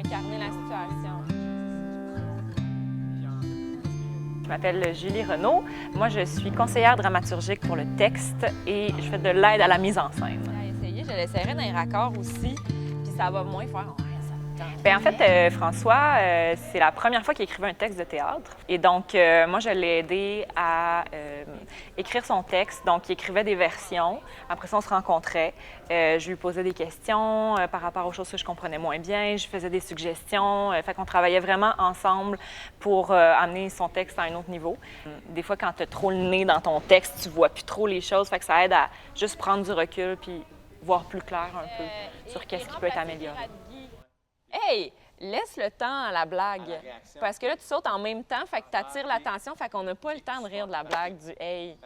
incarner la situation. Je m'appelle Julie Renaud. Moi, je suis conseillère dramaturgique pour le texte et je fais de l'aide à la mise en scène. Je l'essayerai dans les raccords aussi, puis ça va moins faire. Bien, en fait, François, c'est la première fois qu'il écrivait un texte de théâtre. Et donc, moi, je l'ai aidé à écrire son texte. Donc, il écrivait des versions. Après ça, on se rencontrait. Je lui posais des questions par rapport aux choses que je comprenais moins bien. Je faisais des suggestions. Fait qu'on travaillait vraiment ensemble pour amener son texte à un autre niveau. Des fois, quand tu as trop le nez dans ton texte, tu vois plus trop les choses. Fait que ça aide à juste prendre du recul puis voir plus clair un peu sur qu'est-ce qui peut être amélioré. Hey, laisse le temps à la blague. Parce que là, tu sautes en même temps, fait que tu attires l'attention, fait qu'on n'a pas le temps de rire de la blague du hey.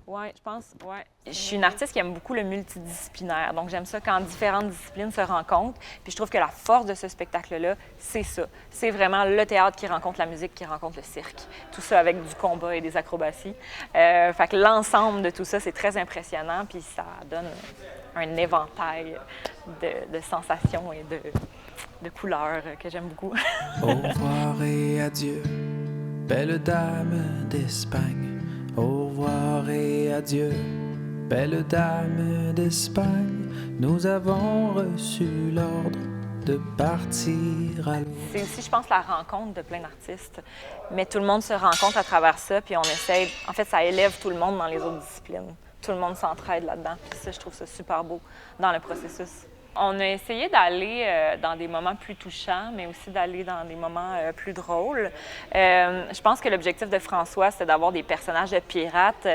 Ouais, je pense, ouais. Je suis une artiste qui aime beaucoup le multidisciplinaire. Donc, j'aime ça quand différentes disciplines se rencontrent. Puis je trouve que la force de ce spectacle-là, c'est ça. C'est vraiment le théâtre qui rencontre la musique, qui rencontre le cirque. Tout ça avec du combat et des acrobaties. Fait que l'ensemble de tout ça, c'est très impressionnant. Puis ça donne un éventail de sensations et de couleurs que j'aime beaucoup. Au revoir et adieu, belle dame d'Espagne. Au revoir et adieu, belle dame d'Espagne. Nous avons reçu l'ordre de partir à l'eau. C'est aussi, je pense, la rencontre de plein d'artistes. Mais tout le monde se rencontre à travers ça, puis on essaye... En fait, ça élève tout le monde dans les autres disciplines. Tout le monde s'entraide là-dedans. Puis ça, je trouve ça super beau dans le processus. On a essayé d'aller dans des moments plus touchants, mais aussi d'aller dans des moments plus drôles. Je pense que l'objectif de François, c'est d'avoir des personnages de pirates, tu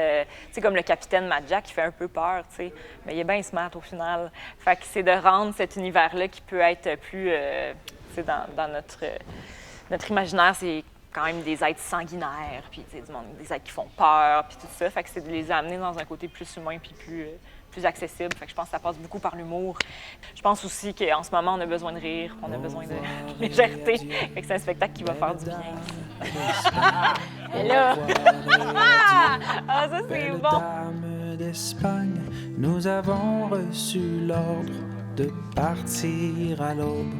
sais, comme le capitaine Madjack qui fait un peu peur, tu sais, mais il est bien smart au final. Fait que c'est de rendre cet univers-là qui peut être plus, tu sais, dans notre imaginaire, c'est quand même des êtres sanguinaires, puis des êtres qui font peur, puis tout ça. Fait que c'est de les amener dans un côté plus humain, puis plus accessible. Fait que je pense que ça passe beaucoup par l'humour. Je pense aussi qu'en ce moment, on a besoin de rire, on a besoin de légèreté. Fait que c'est un spectacle qui va faire du bien. Et là... ah, ça, c'est bon! Dame d'Espagne, nous avons reçu l'ordre de partir à l'aube.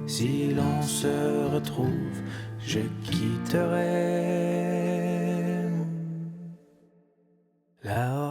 Si l'on se retrouve, je quitterai la